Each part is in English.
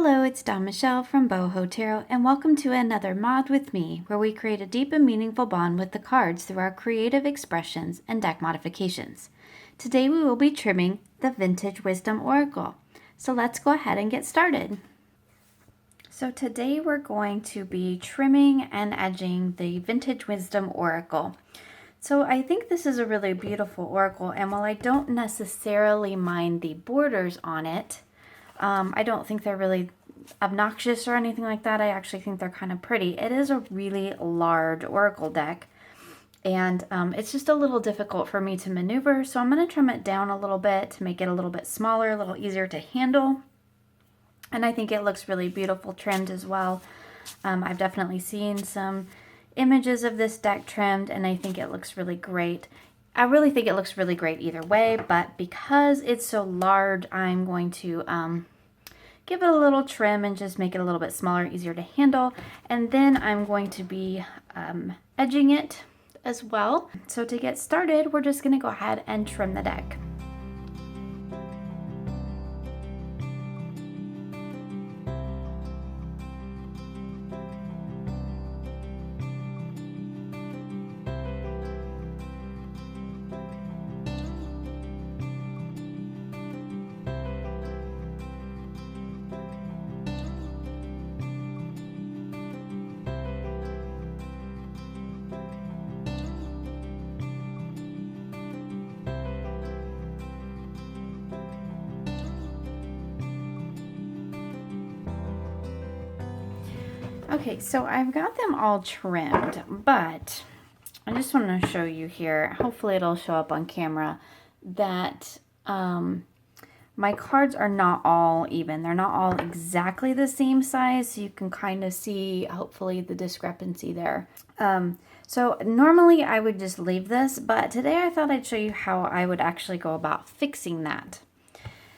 Hello, it's Dawn Michelle from Boho Tarot, and welcome to another Mod with me, where we create a deep and meaningful bond with the cards through our creative expressions and deck modifications. Today we will be trimming the Vintage Wisdom Oracle. So let's go ahead and get started. So today we're going to be trimming and edging the Vintage Wisdom Oracle. So I think this is a really beautiful oracle, and while I don't necessarily mind the borders on it, I don't think they're really obnoxious or anything like that. I actually think they're kind of pretty. It is a really large oracle deck, and it's just a little difficult for me to maneuver, so I'm going to trim it down a little bit to make it a little bit smaller, a little easier to handle. And I think it looks really beautiful trimmed as well. I've definitely seen some images of this deck trimmed, and I think it looks really great. I really think it looks really great either way, but because it's so large, I'm going to give it a little trim and just make it a little bit smaller, easier to handle. And then I'm going to be edging it as well. So to get started, we're just going to go ahead and trim the deck. Okay, so I've got them all trimmed, but I just want to show you here, hopefully it'll show up on camera, that my cards are not all even. They're not all exactly the same size, so you can kind of see, hopefully, the discrepancy there. So normally I would just leave this, but today I thought I'd show you how I would actually go about fixing that.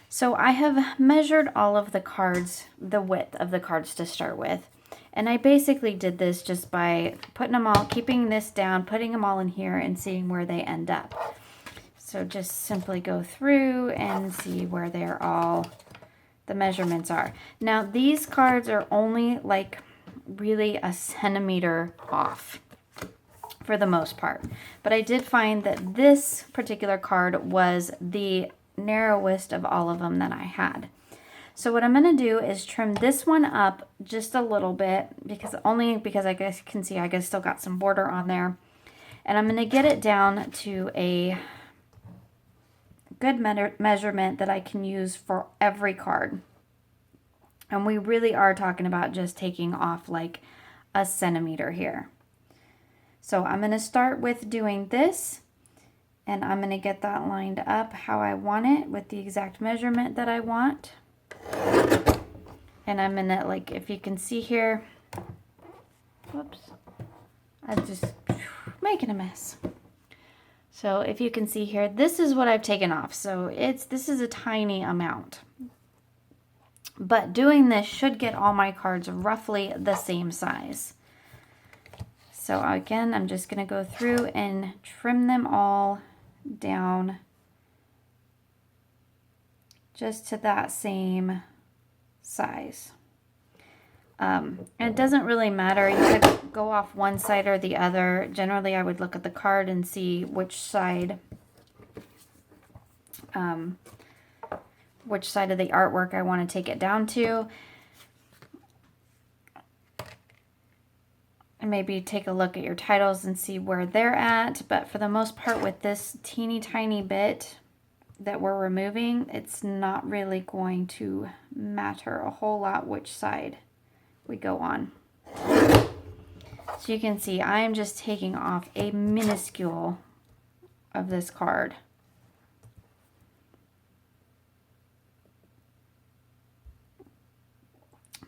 So I have measured all of the cards, the width of the cards to start with. And I basically did this just by putting them all, keeping this down, putting them all in here and seeing where they end up. So just simply go through and see where they're all, the measurements are. Now these cards are only like really a centimeter off for the most part. But I did find that this particular card was the narrowest of all of them that I had. So what I'm going to do is trim this one up just a little bit, because I guess you can see I still got some border on there. And I'm going to get it down to a good measurement that I can use for every card. And we really are talking about just taking off like a centimeter here. So I'm going to start with doing this, and I'm going to get that lined up how I want it with the exact measurement that I want. And I'm gonna, like, if you can see here, whoops, I'm just making a mess. So if you can see here, this is what I've taken off. So this is a tiny amount. But doing this should get all my cards roughly the same size. So again, I'm just gonna go through and trim them all down just to that same size. And it doesn't really matter. You could go off one side or the other. Generally, I would look at the card and see which side of the artwork I want to take it down to. And maybe take a look at your titles and see where they're at. But for the most part, with this teeny tiny bit that we're removing, it's not really going to matter a whole lot which side we go on. So you can see I am just taking off a minuscule of this card.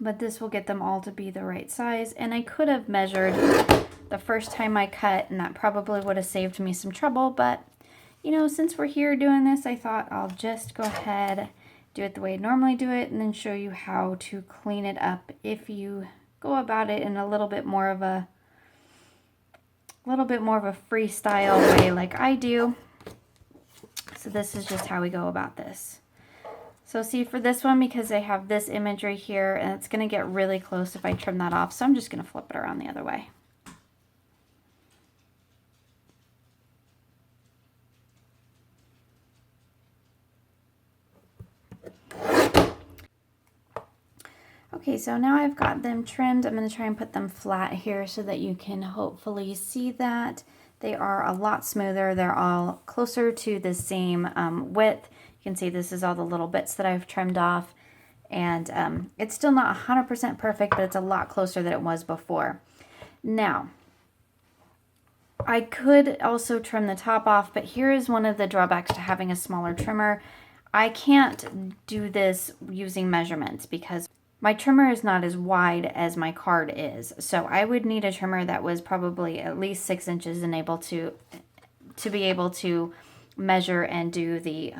But this will get them all to be the right size. And I could have measured the first time I cut, and that probably would have saved me some trouble, but you know, since we're here doing this, I thought I'll just go ahead, do it the way I normally do it, and then show you how to clean it up if you go about it in a little bit more of a freestyle way like I do. So this is just how we go about this. So see, for this one, because I have this imagery here, and it's going to get really close if I trim that off, so I'm just going to flip it around the other way. Okay, so now I've got them trimmed. I'm going to try and put them flat here so that you can hopefully see that. They are a lot smoother. They're all closer to the same width. You can see this is all the little bits that I've trimmed off. And it's still not 100% perfect, but it's a lot closer than it was before. Now, I could also trim the top off, but here is one of the drawbacks to having a smaller trimmer. I can't do this using measurements because my trimmer is not as wide as my card is. So I would need a trimmer that was probably at least 6 inches and able to be able to measure and do the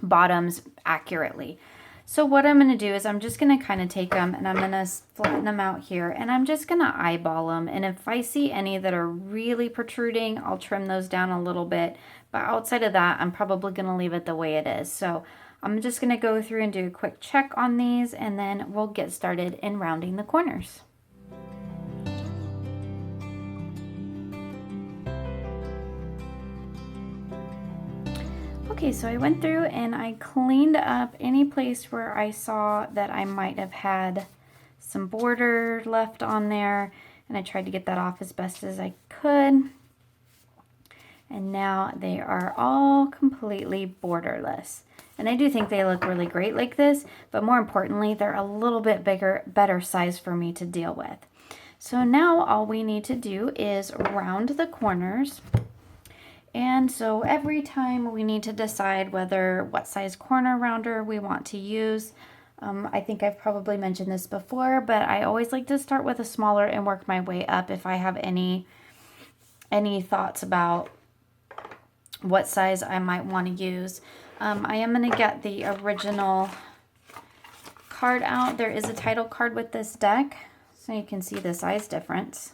bottoms accurately. So what I'm going to do is I'm just going to kind of take them and I'm going to flatten them out here and I'm just going to eyeball them. And if I see any that are really protruding, I'll trim those down a little bit. But outside of that, I'm probably going to leave it the way it is. So I'm just going to go through and do a quick check on these and then we'll get started in rounding the corners. Okay, so I went through and I cleaned up any place where I saw that I might have had some border left on there, and I tried to get that off as best as I could. And now they are all completely borderless. And I do think they look really great like this, but more importantly, they're a little bit better size for me to deal with. So now all we need to do is round the corners. And so every time we need to decide what size corner rounder we want to use. I think I've probably mentioned this before, but I always like to start with a smaller and work my way up if I have any thoughts about what size I might want to use. I am going to get the original card out. There is a title card with this deck, so you can see the size difference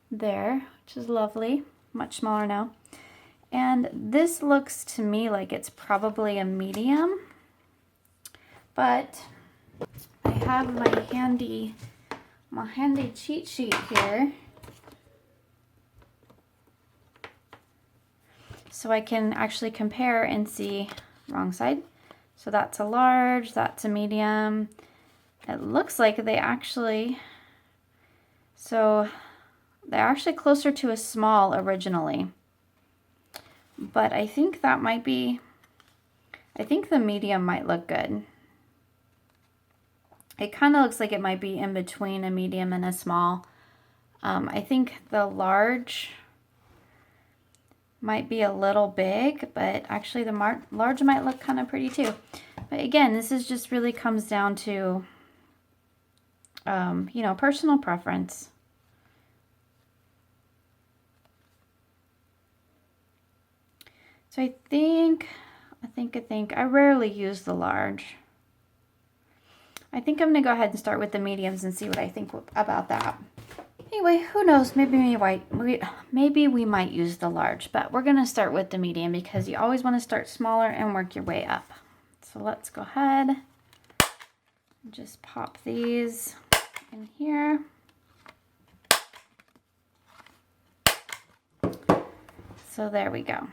there, which is lovely. Much smaller now. And this looks to me like it's probably a medium, but I have my handy cheat sheet here, so I can actually compare and see. Wrong side. So that's a large, that's a medium. It looks like they're actually closer to a small originally. But I think that might be, I think the medium might look good. It kind of looks like it might be in between a medium and a small. I think the large might be a little big, but actually the large might look kind of pretty too. But again, this is just really comes down to, you know, personal preference. So I think I rarely use the large. I think I'm going to go ahead and start with the mediums and see what I think about that. Anyway, who knows, maybe we might use the large, but we're going to start with the medium because you always want to start smaller and work your way up. So let's go ahead and just pop these in here. So there we go.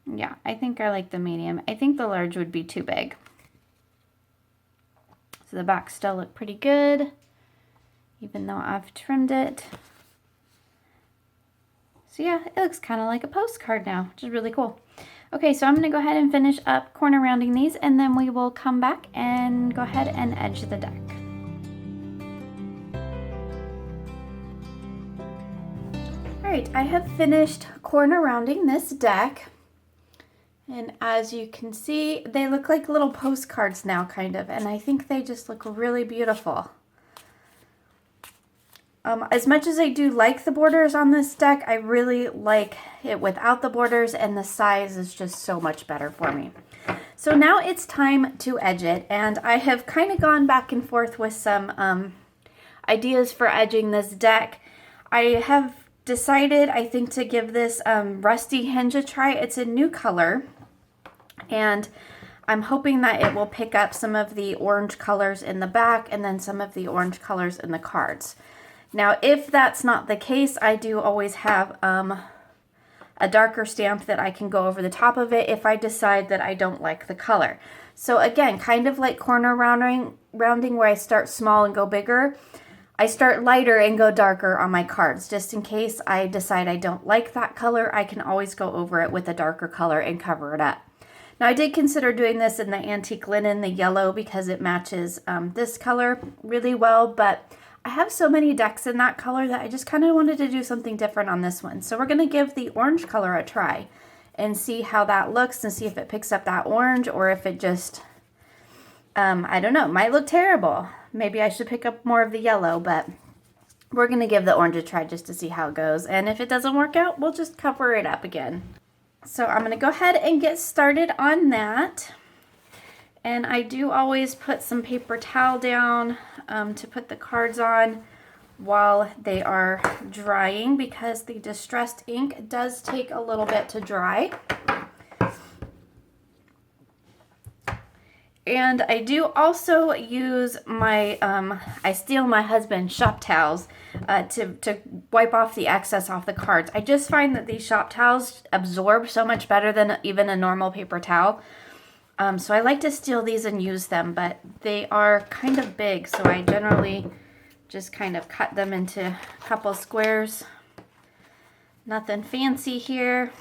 Yeah, I think I like the medium. I think the large would be too big. So the back still look pretty good, even though I've trimmed it. So yeah, it looks kind of like a postcard now, which is really cool. Okay, so I'm going to go ahead and finish up corner rounding these, and then we will come back and go ahead and edge the deck. Alright, I have finished corner rounding this deck. And as you can see, they look like little postcards now, kind of, and I think they just look really beautiful. As much as I do like the borders on this deck, I really like it without the borders, and the size is just so much better for me. So now it's time to edge it, and I have kind of gone back and forth with some ideas for edging this deck. I have decided, I think, to give this Rusty Hinge a try. It's a new color, and I'm hoping that it will pick up some of the orange colors in the back and then some of the orange colors in the cards. Now, if that's not the case, I do always have a darker stamp that I can go over the top of it if I decide that I don't like the color. So again, kind of like corner rounding where I start small and go bigger, I start lighter and go darker on my cards. Just in case I decide I don't like that color, I can always go over it with a darker color and cover it up. Now, I did consider doing this in the antique linen, the yellow, because it matches this color really well, but I have so many decks in that color that I just kind of wanted to do something different on this one. So we're going to give the orange color a try and see how that looks and see if it picks up that orange or if it just, I don't know, might look terrible. Maybe I should pick up more of the yellow, but we're going to give the orange a try just to see how it goes. And if it doesn't work out, we'll just cover it up again. So I'm going to go ahead and get started on that. And I do always put some paper towel down to put the cards on while they are drying because the distressed ink does take a little bit to dry. And I do also use my, I steal my husband's shop towels to wipe off the excess off the cards. I just find that these shop towels absorb so much better than even a normal paper towel. So I like to steal these and use them, but they are kind of big, so I generally just kind of cut them into a couple squares. Nothing fancy here.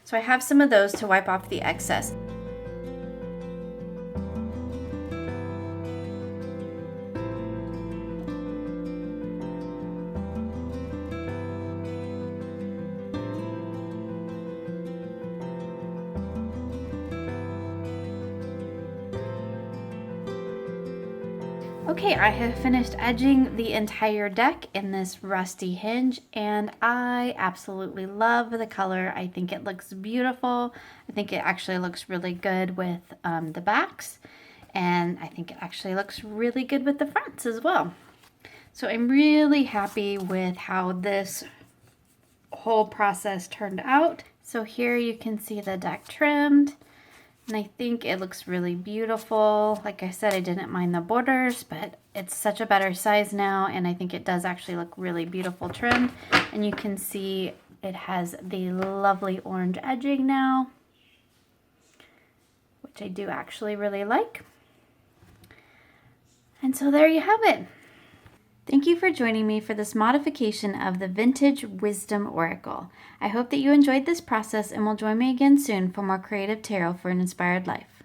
So I have some of those to wipe off the excess. Okay, I have finished edging the entire deck in this rusty hinge, and I absolutely love the color. I think it looks beautiful. I think it actually looks really good with the backs, and I think it actually looks really good with the fronts as well. So I'm really happy with how this whole process turned out. So here you can see the deck trimmed. And I think it looks really beautiful. Like I said, I didn't mind the borders, but it's such a better size now, and I think it does actually look really beautiful trimmed. And you can see it has the lovely orange edging now, which I do actually really like. And so there you have it. Thank you for joining me for this modification of the Vintage Wisdom Oracle. I hope that you enjoyed this process and will join me again soon for more creative tarot for an inspired life.